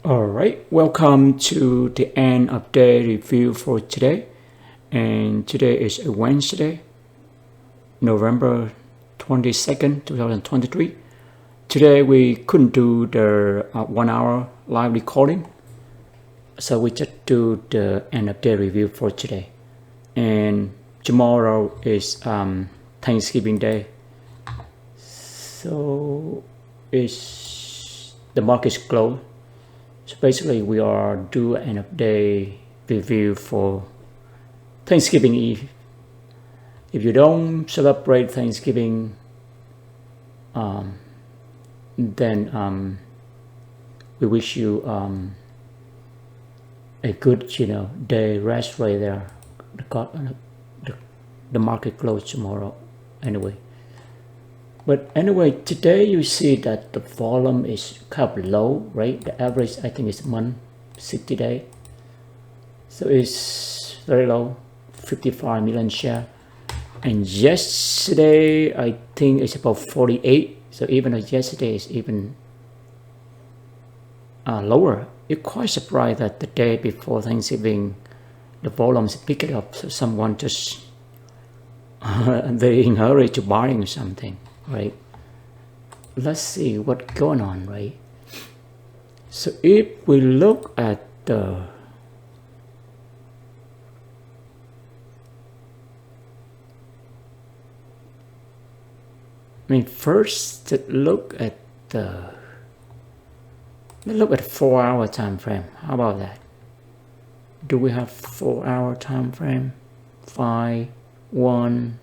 Alright, welcome to the end of day review for today. And today is a Wednesday, November 22nd, 2023. Today we couldn't do the 1 hour live recording, so we just do the end of day review for today. And tomorrow is Thanksgiving Day, so the market's closed. So basically we are do an end of day review for Thanksgiving Eve. If you don't celebrate Thanksgiving, then we wish you a good day rest right there. The market closed tomorrow anyway. But anyway, today you see that the volume is kind of low, right? The average I think is month 60 day, so it's very low, 55 million share. And yesterday I think it's about 48. So even though yesterday is even lower, you're quite surprised that the day before Thanksgiving the volumes pick it up. So someone just very in a hurry to buying something, right? Let's see what's going on, right? So if we look at the first look at the 4-hour time frame. How about that? Do we have 4-hour time frame? 5, 1,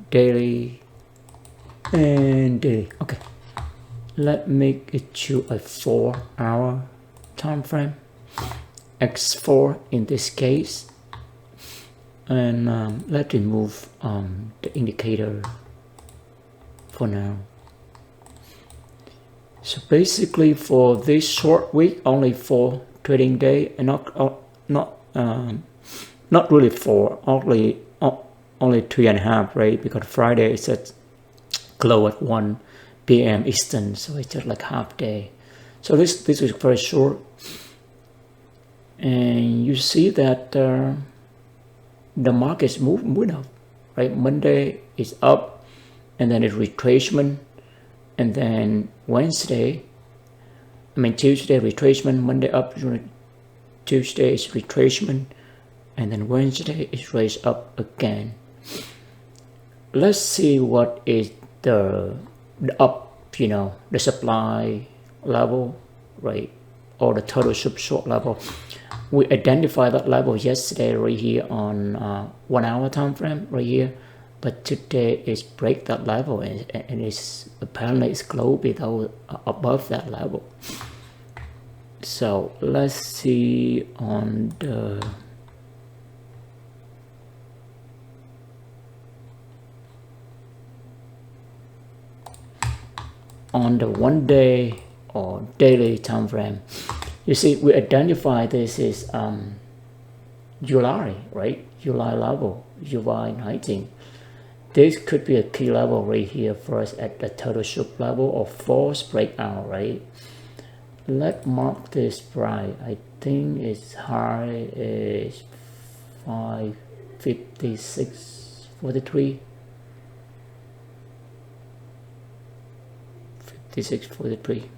daily and daily. Okay, let me make it to a 4-hour time frame, X4 in this case, and let's remove the indicator for now. So basically for this short week, only 4 trading day, and not really 4, only 3.5, right? Because Friday is at close at 1 p.m. Eastern, so it's just like half day. So this is very short, and you see that the market's moving up, right? Monday is up, and then it's retracement, and then Tuesday retracement, Monday up, Tuesday is retracement, and then Wednesday is raised up again. Let's see what is the up, the supply level, right, or the total short level. We identified that level yesterday right here on 1 hour time frame right here, but today is break that level, and it's apparently it's close below above that level. So let's see on the on the 1 day or daily time frame. You see, we identify this is July, right? July level, July 19. This could be a key level right here for us at the total shook level or false breakout, right? Let's mark this price. I think its high is 556.43. 56.43.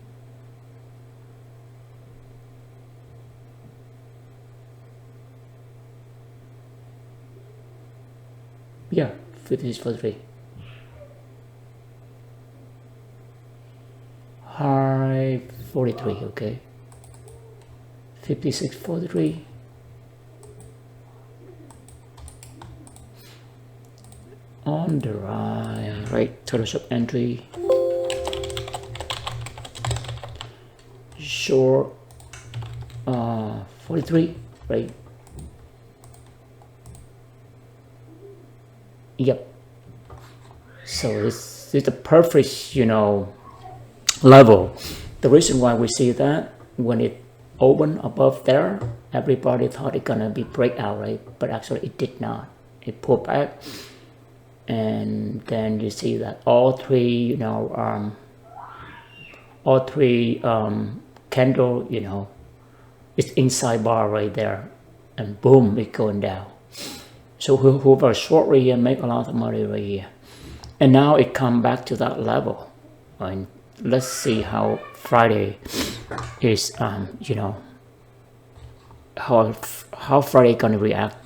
Yeah, 56.43. High 43, okay. 56.43. On the right, total shop entry. Short 43, right? Yep. So this is the perfect level. The reason why we see that, when it opened above there, everybody thought it's gonna be breakout, right? But actually it did not. It pulled back, and then you see that all all three candle, you know, it's inside bar right there, and boom, it's going down. So whoever short right here make a lot of money right here, and now it come back to that level. And let's see how Friday is, you know, how Friday gonna react,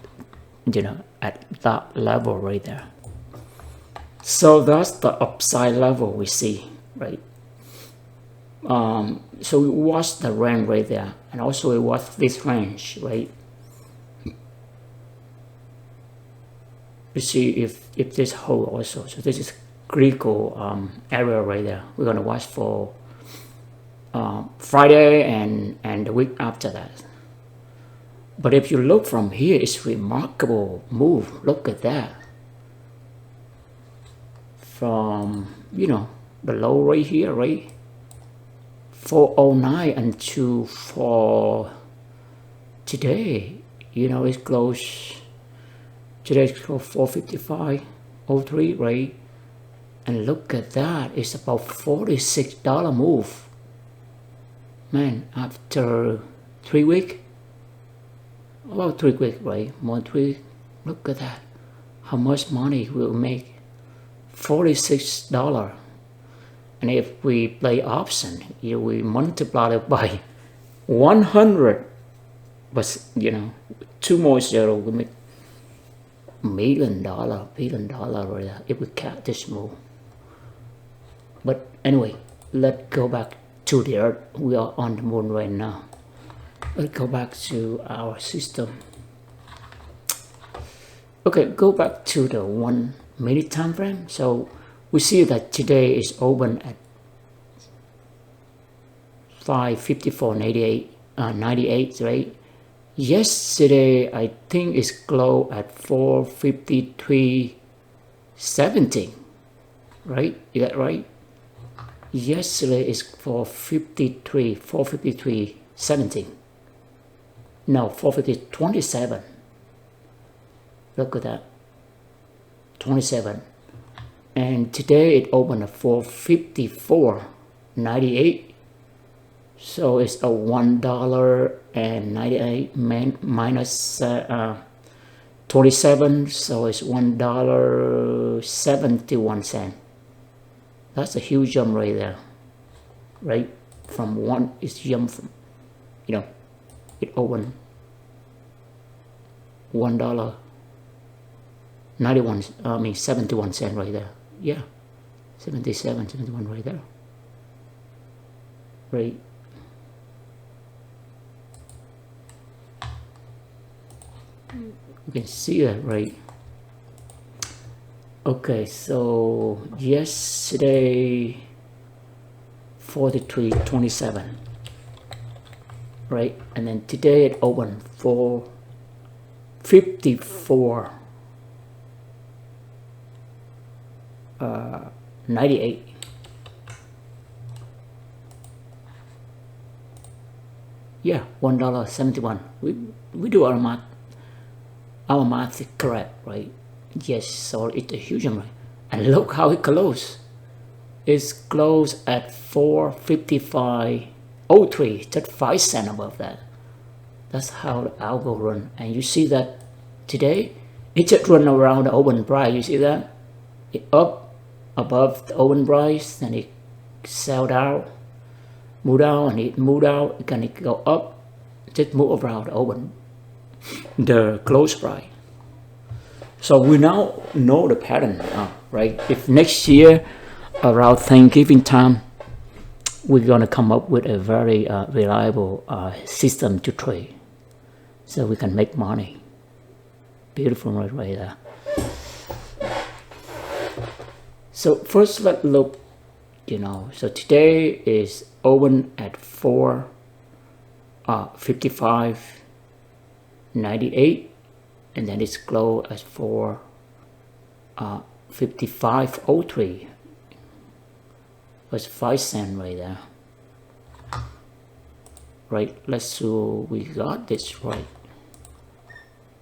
you know, at that level right there. So that's the upside level we see, right? So we watch the range right there, and also we watch this range, right? We see if this hold also. So this is critical area right there. We're gonna watch for Friday and the week after that. But if you look from here, it's remarkable move. Look at that. From, you know, the low right here, right? 409 until for today, you know, it's close. Today's close 455.03, right? And look at that, it's about $46 move. Man, after 3 weeks, about 3 weeks, right? More than 3 weeks. Look at that. How much money we'll make? $46. And if we play option, you know, we multiply it by 100, but you know, 2 more zeros, we make $1 million right there if we catch this move. But anyway, let's go back to the earth. We are on the moon right now. Let's go back to our system. Okay, go back to the 1 minute time frame. So we see that today is open at 554.98, right? Yesterday, I think it's closed at 453.17, right? Is that right? Yesterday is 453.17. No, 450.27. Look at that, 27. And today it opened at 454.98. So it's a $1.98 minus 27, so it's $1.71. That's a huge jump right there, right? From one, it's jump from, you know, it opened $1.91, I mean 71 cents right there. Yeah, 77, 71 right there, right? You can see that, right? Okay, so yesterday 43.27, right? And then today it opened for 54.98. Yeah, $1.71. We do our math. Our math is correct, right? Yes, so it's a huge amount. And look how it closed. It's closed at 455.03, just 5 cents above that. That's how the algo run. And you see that today, it just run around the open price. You see that? It up above the open price, then it sell down, move down, and it move out, it can go up, just move around the open, the close price. So we now know the pattern now, right? If next year around Thanksgiving time, we're gonna come up with a very reliable system to trade, so we can make money. Beautiful right there. So first let's look, you know, so today is open at 455.98, and then it's closed at 455.03. It's 5 cents right there. Right, let's see we got this right.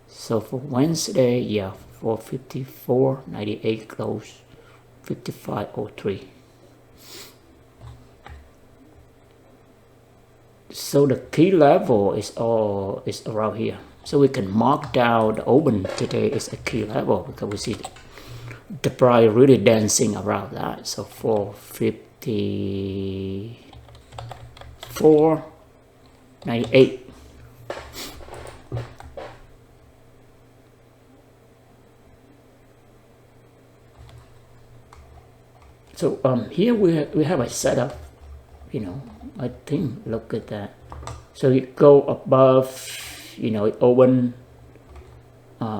So for Wednesday, yeah, 454.98 close, 55.03. So the key level is around here. So we can mark down the open today is a key level because we see the price really dancing around that. So 454.98. So here we have a setup, you know, I think, look at that. So you go above, you know, it open,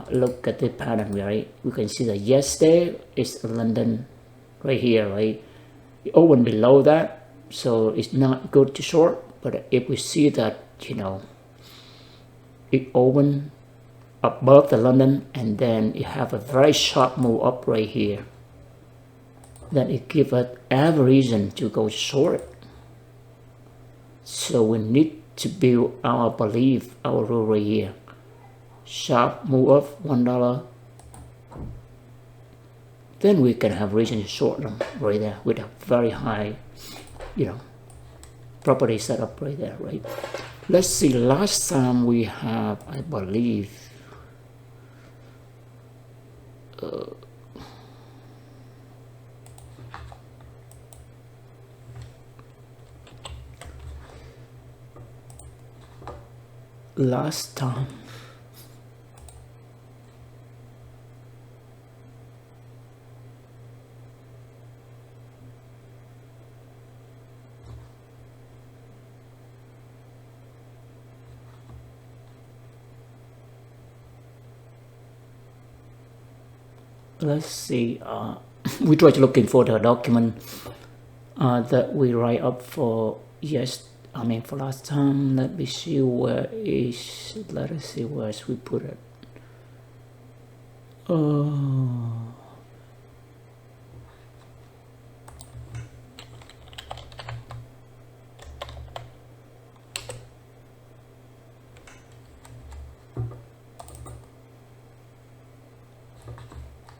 look at the pattern, right? We can see that yesterday is London right here, right? It open below that, so it's not good to short. But if we see that, you know, it open above the London and then you have a very sharp move up right here, then it gives us every reason to go short. So we need to build our belief, our rule right here. Sharp move up $1, then we can have reason to short them right there with a very high, you know, property setup right there, right? Let's see, last time we have, I believe, last time let's see, we tried looking for the document that we write up for for last time. Let me see where is, let us see where we put it.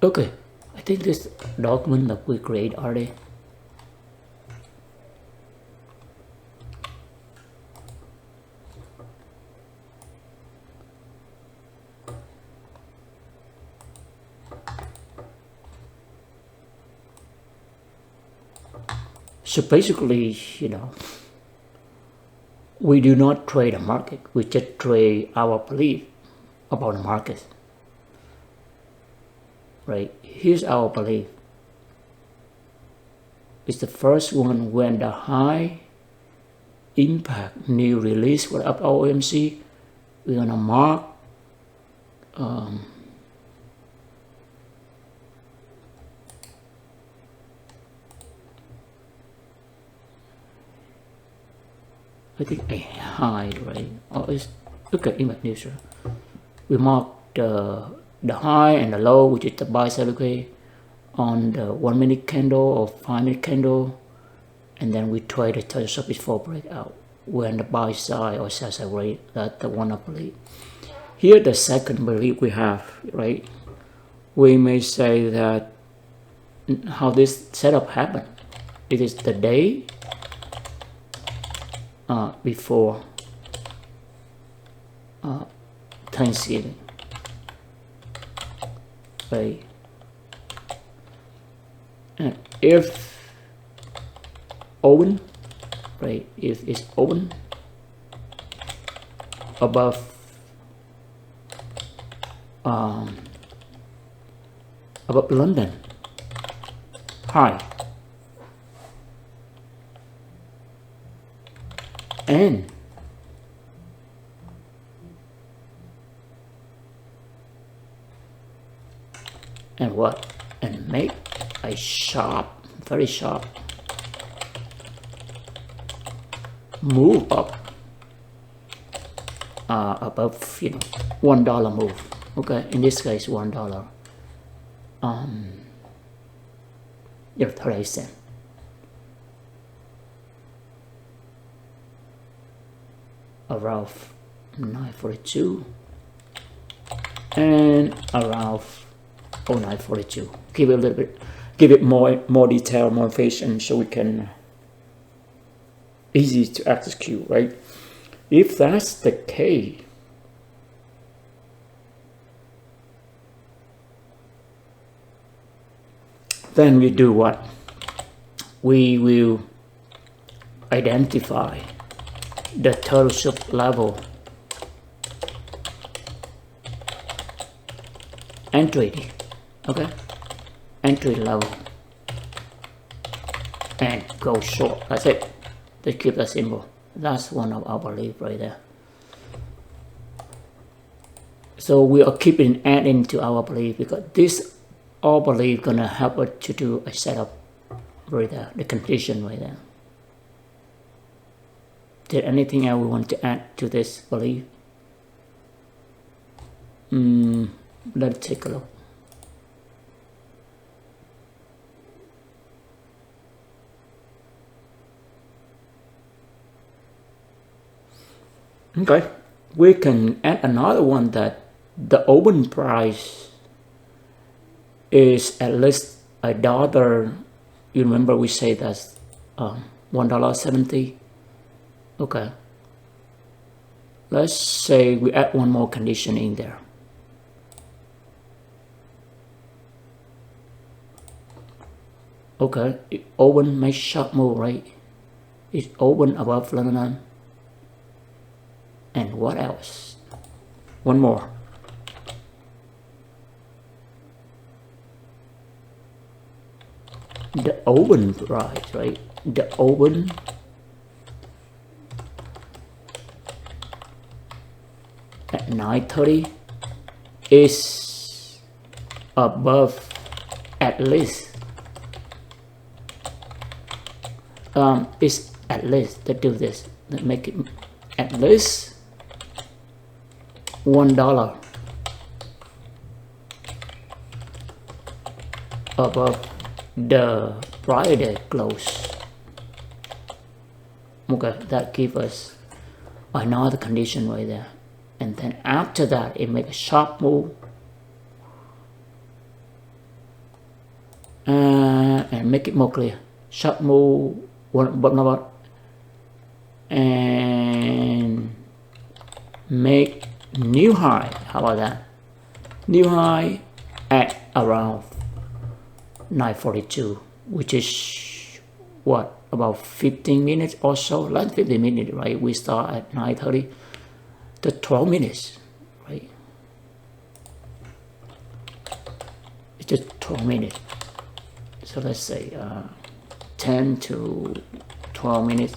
Okay, I think this document that we create already. So basically, you know, we do not trade the market, we just trade our belief about the market. Right, here's our belief. It's the first one when the high impact new release for up OMC, we're gonna mark I think a high, right? Oh, it's okay, image news. We mark the high and the low, which is the buy side, okay, on the 1 minute candle or 5 minute candle, and then we try to touch up before breakout when the buy side or sell side rate. That's the one I believe. Here the second belief we have, right? We may say that how this setup happened. It is the day before Thanksgiving, right? And if open, right? If it's open above London high and what? And make a sharp, very sharp move up above, you know, $1 move. Okay, in this case $1. 30 cents. Around 942 and around 0942. Give it a little bit, give it more detail, more information, so we can easy to execute, right? If that's the case, then we do what? We will identify the total sub level entry, okay, entry level, and go short. That's it. Just keep that simple. That's one of our belief right there. So we are keeping adding to our belief because this all belief gonna help us to do a setup right there, the condition right there. Did anything else we want to add to this belief? Let's take a look. Okay, we can add another one that the open price is at least $1. You remember we say that's $1.70. Okay, let's say we add one more condition in there. Okay, it open, make sharp move, right? It's open above London. And what else? One more. The open price, right? The open at 9:30 is above at least. It's at least. Let's do this. Let's make it at least $1 above the Friday close. Okay, that gives us another condition right there. And then after that, it makes a sharp move. And make it more clear. Sharp move, and make new high. How about that? New high at around 9:42, which is what, about 15 minutes or so, like 15 minutes, right? We start at 9:30 to 12 minutes, right? It's just 12 minutes. So let's say 10 to 12 minutes.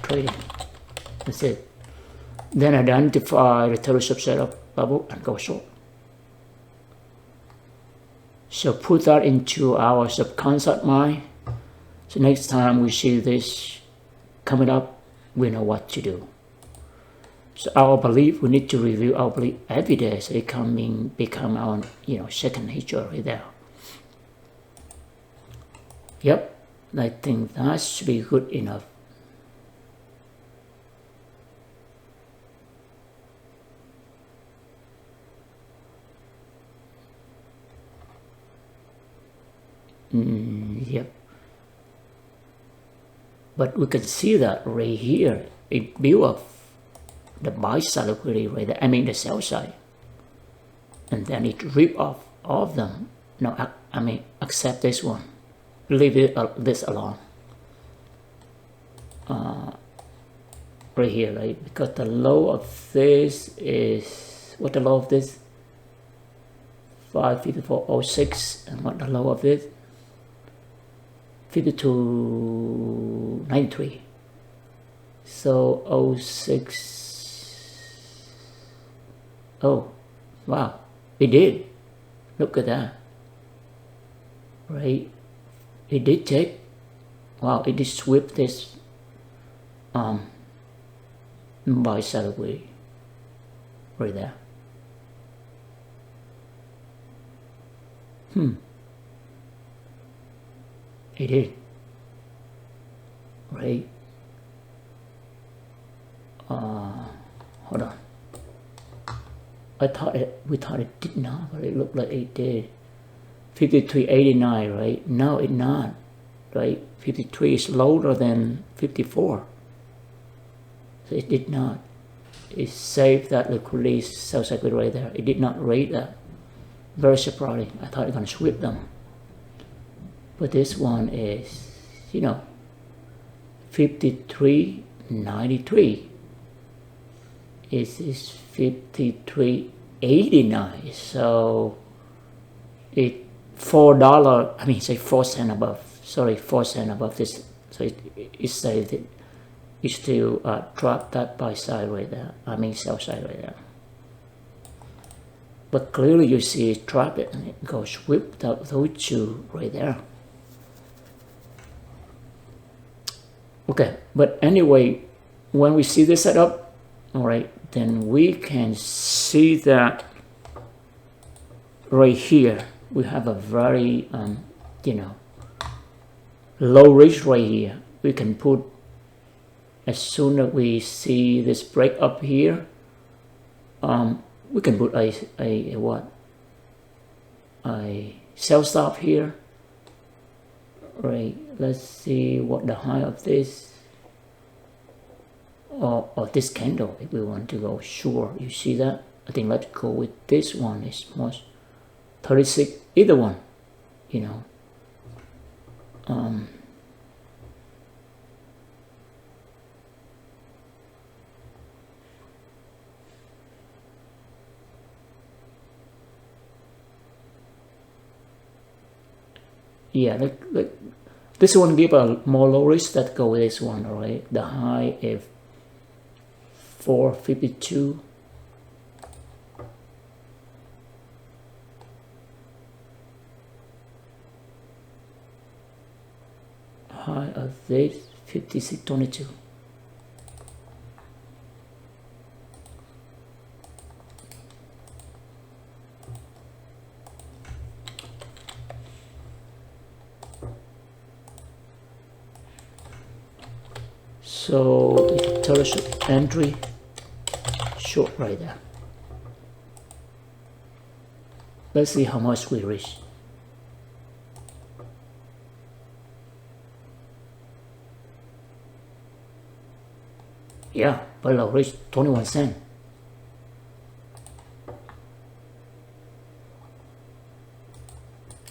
Trading. That's it. Then identify the total subset of level and go short. So put that into our subconscious mind. So next time we see this coming up, we know what to do. So our belief, we need to review our belief every day, so it can become our second nature right there. Yep, I think that should be good enough. Yep. But we can see that right here, it built up the buy side liquidity right there, I mean the sell side. And then it rip off all of them. No, I mean, accept this one. Leave this alone. Right here, right? Because the low of this is, what the low of this? 554.06, and what the low of this? 52.93. So 06. Oh, wow, it did. Look at that. Right? It did take. Wow, it did sweep this buy side away. Right there. It did. Right? Hold on. We thought it did not, but it looked like it did. 53.89, right? No, it not. right? 53 is lower than 54. So it did not. It saved that liquidity sell cycle right there. It did not rate that. Very surprising. I thought it was going to sweep them. But this one is, 53.93. It is 53.89. So it $4. I mean, say 4 cents above. Sorry, 4 cents above this. So it saved it. You still drop that buy side right there. I mean sell side right there. But clearly you see it drop it and it goes whip those two right there. Okay, but anyway, when we see this setup, all right, then we can see that right here we have a very low risk right here. We can put, as soon as we see this break up here, we can put a sell stop here, right? Let's see what the high of this or this candle, if we want to go sure. You see that? I think let's go with this one. It's most 36, either one, yeah, like this one give a more low risk. Let's go with this one, all right? The high is 452. High of this 56.22. So it tells you entry short right there. Let's see how much we reach. Yeah, below reach 21 cents.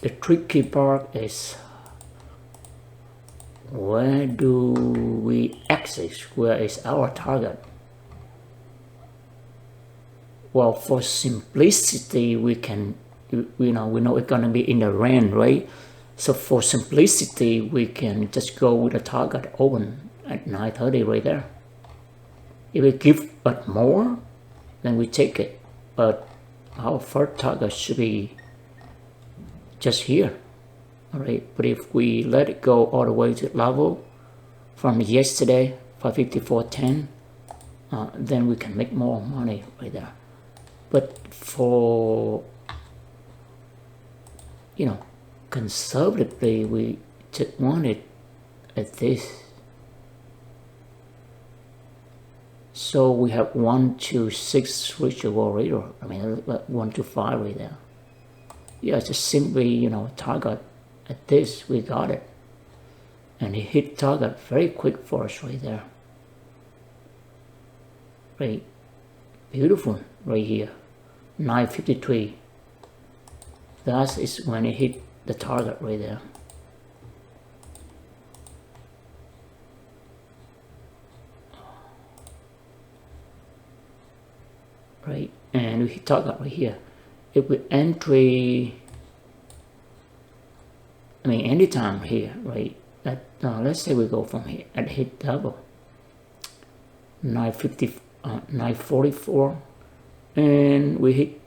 The tricky part is, where do we exit? Where is our target? Well, for simplicity, we know it's gonna be in the range, right? So for simplicity, we can just go with the target open at 9:30 right there. If we give but more, then we take it. But our first target should be just here. Alright, but if we let it go all the way to level from yesterday, 554.10, then we can make more money right there. But for, conservatively, we just want it at this. So we have 1 to 6 reachable radar. I mean, 1 to 5 right there. Yeah, just simply, target at this, we got it. And it hit target very quick for us right there. Right, beautiful right here, 9:53. That is when it hit the target right there. Right, and we hit target right here. If we entry, I mean anytime here, right? Let's say we go from here and hit double 944, and we hit,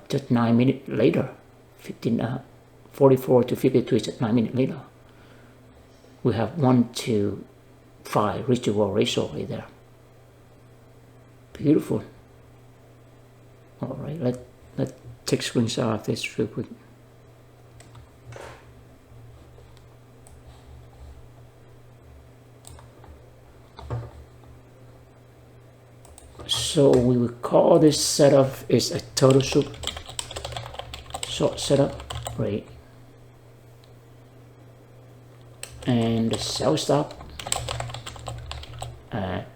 just 9 minutes later, 44 to 52, just 9 minutes later, we have 1 to 5 reachable ratio right there. Beautiful. All right, let's take screenshot of this real quick. So we will call this setup is a total short setup, right? and the sell stop at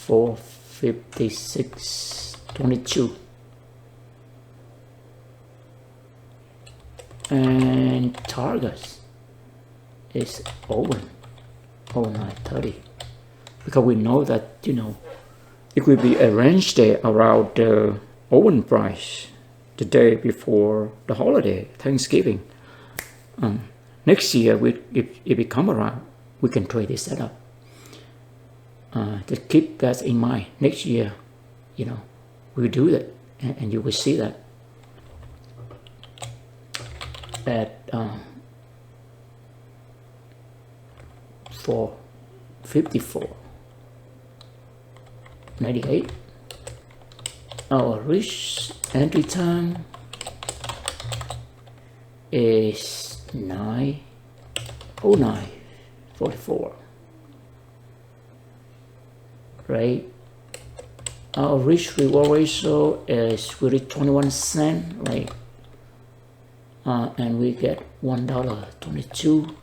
456.22, and targets is open 0930, because we know that, you know, it will be a range day around the open price the day before the holiday, Thanksgiving. Next year, if it come around, we can trade this setup. Just keep that in mind. Next year, you know, we'll do that, and you will see that at 454.98. Our risk entry time is 9:09:44, right? Our risk reward ratio is really 21 cents, right? And we get $1.22.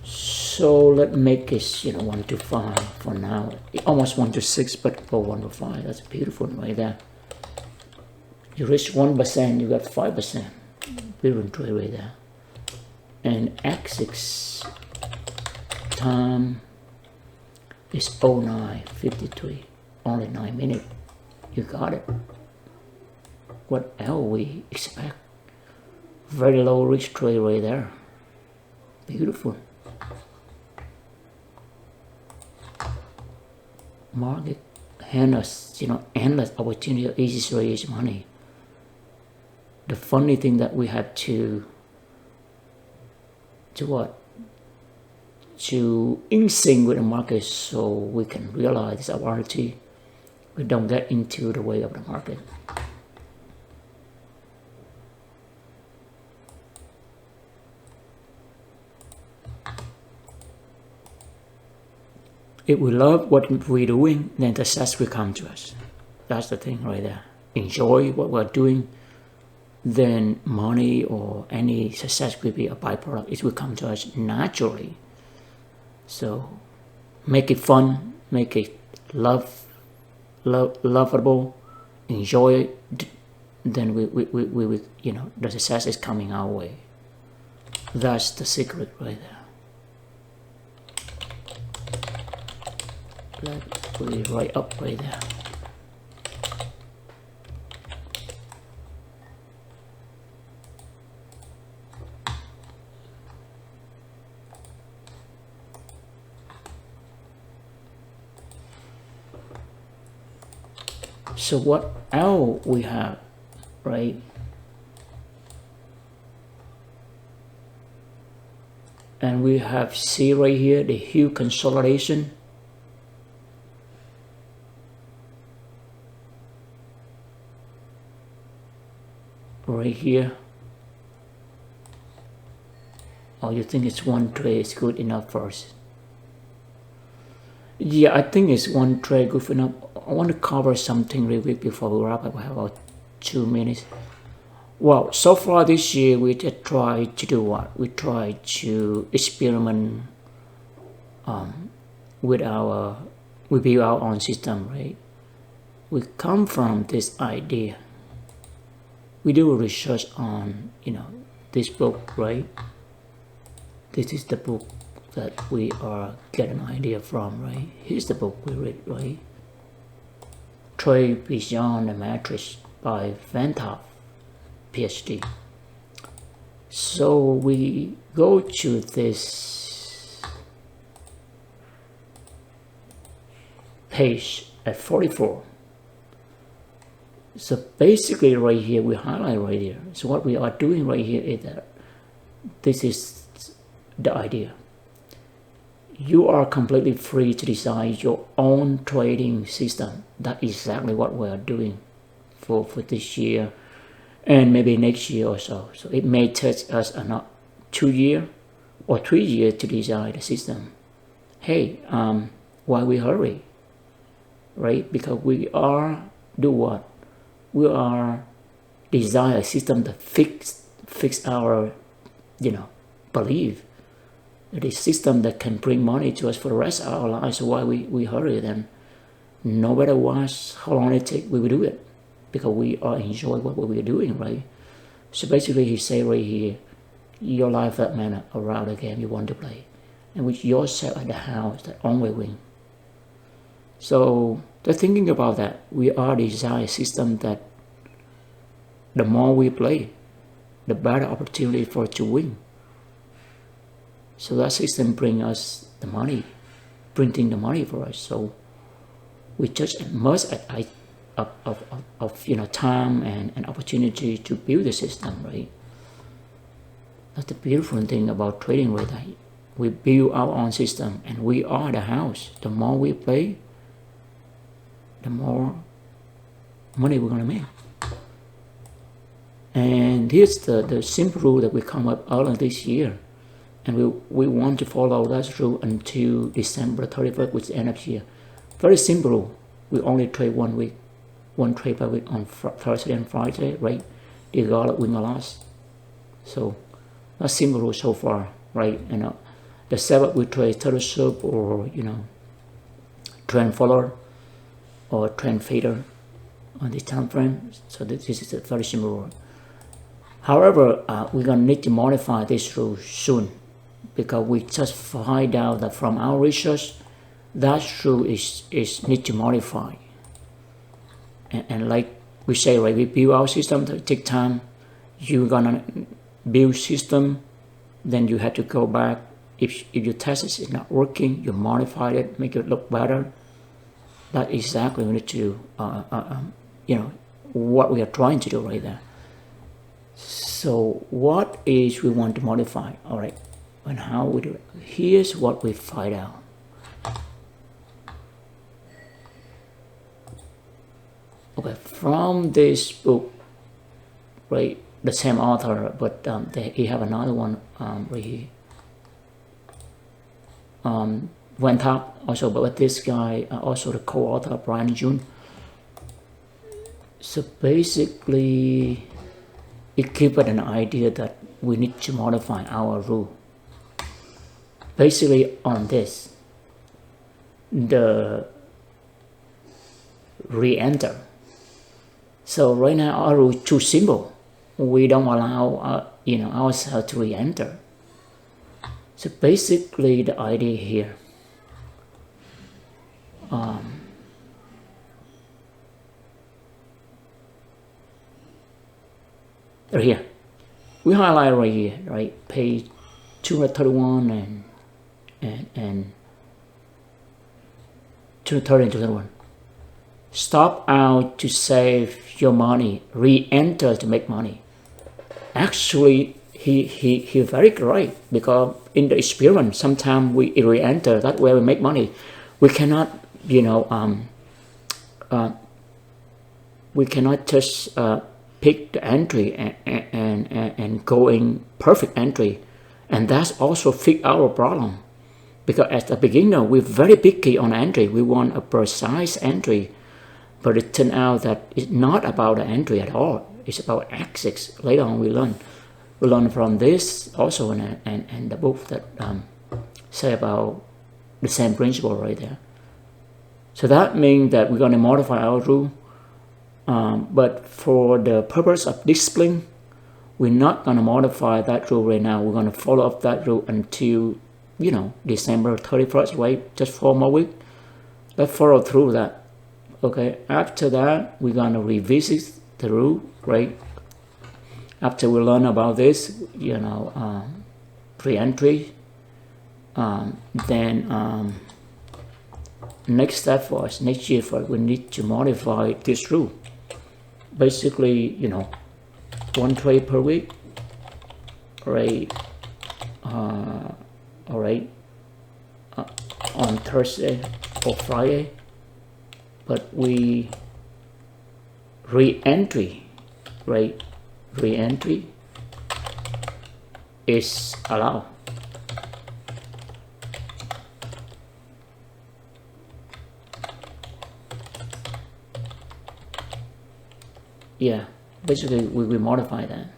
So let's make it, you know, 1 to 5 for now. Almost 1 to 6, but for 1 to 5, that's beautiful right there. You risk 1%, you got 5%. Beautiful trade right there. And exit time is 09:53, only 9 minutes. You got it. What else we expect? Very low risk trade right there. Beautiful. Market hand us, you know, endless opportunity, easy to raise money. The funny thing that we have to what? To in sync with the market, so we can realize this opportunity. We don't get into the way of the market. If we love what we're doing, then the success will come to us. That's the thing right there. Enjoy what we're doing, then money or any success will be a byproduct. It will come to us naturally. So make it fun, make it lovable, enjoy it. Then we you know, the success is coming our way. That's the secret right there. Let's put it right up right there. So what else we have, right? And we have C right here, the huge consolidation. Right here. Oh, you think it's one trade is good enough for us? Yeah, I think it's one trade good enough. I want to cover something real quick before we wrap up. We have about 2 minutes. Well, so far this year we just tried to do what? We tried to experiment with our own system, right? We come from this idea. We do research on, you know, this book, right? This is the book that we are getting an idea from, right? Here's the book we read, right? Trade Beyond the Matrix by Van Top, PhD. So we go to this page at 44. So basically right here, we highlight right here. So what we are doing right here is that this is the idea. You are completely free to design your own trading system. That's exactly what we are doing for this year and maybe next year or so. So it may take us another 2 years or 3 years to design the system. Hey, why we hurry, right? Because we are do what? We are design a system that fix our, you know, believe that a system that can bring money to us for the rest of our lives. So why we hurry then? No matter what, how long it takes, we will do it because we are enjoying what we are doing, right? So basically, he say right here, your life that matter around the game you want to play, and with yourself at the house that only win. So they're thinking about that. We are design a system that the more we play, the better opportunity for it to win. So that system bring us the money, printing the money for us. So we just must of time and opportunity to build the system, right? That's the beautiful thing about trading, right? That we build our own system and we are the house. The more we play, the more money we're gonna make. And here's the simple rule that we come up earlier this year, and we want to follow that rule until December 31st, which is the end of the year. Very simple rule. We only trade 1 week, 1 trade per week on Thursday and Friday, right? Regardless win or loss. So that's simple rule so far, right? And the Sabbath we trade turtle soup or trend follower or trend fader on the time frame. So this is a very simple rule. However, we're gonna need to modify this rule soon because we just find out that from our research that rule is need to modify. And like we say, right, we build our system to take time. You're gonna build system, then you have to go back. If your test is not working, you modify it, make it look better. That's exactly what we need to what we are trying to do right there. So what is we want to modify? All right, and how we do it? Here's what we find out. Okay, from this book, right, the same author, but he have another one right here. Went up also, but this guy also the co-author Brian June. So basically, it gives us an idea that we need to modify our rule. Basically, on this, the re-enter. So right now our rule is too simple. We don't allow ourselves to re-enter. So basically, the idea here. Right here, we highlight right here, right, page 231 and 230 and 231. Stop out to save your money, re-enter to make money. Actually, he very great because in the experiment, sometimes we re-enter. That way we make money. We cannot, we cannot just pick the entry and go in perfect entry, and that's also fix our problem. Because as the beginner, we're very picky on entry. We want a precise entry, but it turned out that it's not about the entry at all. It's about exits. Later on, we learn from this also and the book that say about the same principle right there. So that means that we're going to modify our rule, but for the purpose of discipline, we're not going to modify that rule right now. We're going to follow up that rule until December 31st, right? Just 4 more weeks. Let's follow through that. Okay. After that, we're going to revisit the rule, right? After we learn about this, pre-entry, then next step for us, next year for us, we need to modify this rule. Basically, 1 trade per week, right? All right, on Thursday or Friday, but we re-entry, right? Re-entry is allowed. Yeah, basically we modify that.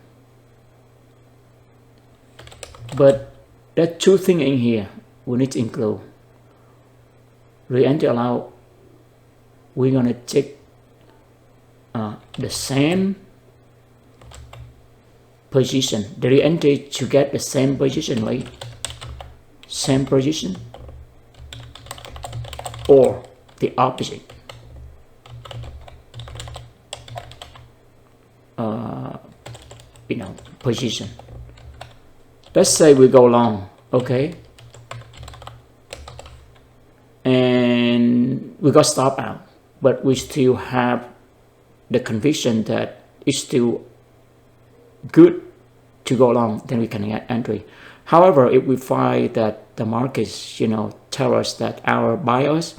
But there are two things in here we need to include. Re-enter allow, we're gonna check the same position, the re-entry to get the same position, right? Same position or the opposite. Position. Let's say we go long, okay? And we got stop out, but we still have the conviction that it's still good to go long, then we can get entry. However, if we find that the markets, tell us that our bias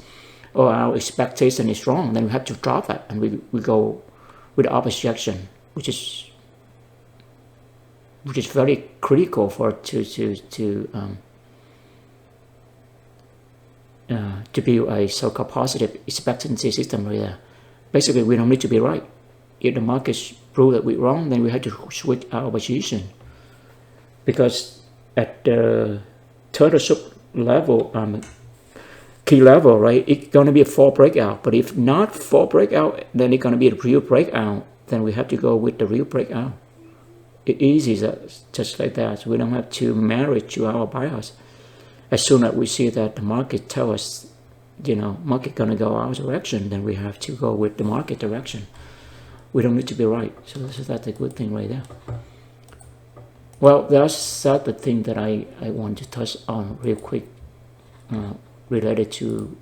or our expectation is wrong, then we have to drop that and we go with the opposite action, which is very critical for to build a so-called positive expectancy system right there. Basically, we don't need to be right. If the markets prove that we're wrong, then we have to switch our position. Because at the third sub level, key level, right, it's going to be a fall breakout. But if not fall breakout, then it's going to be a real breakout. Then we have to go with the real breakout. It's easy, just like that. So we don't have to marry to our bias. As soon as we see that the market tells us, market gonna go our direction, then we have to go with the market direction. We don't need to be right. So that's a good thing right there. Well, that's the thing that I want to touch on real quick, related to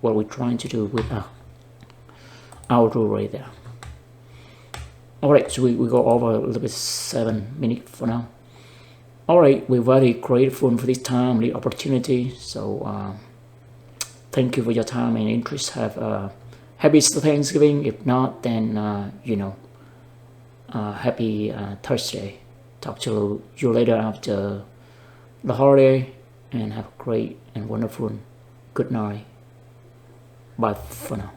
what we're trying to do with our rule right there. Alright, so we go over a little bit 7 minutes for now. Alright, we're very grateful for this time, the opportunity. So thank you for your time and interest. Have a happy Thanksgiving. If not, then happy Thursday. Talk to you later after the holiday, and have a great and wonderful good night. Bye for now.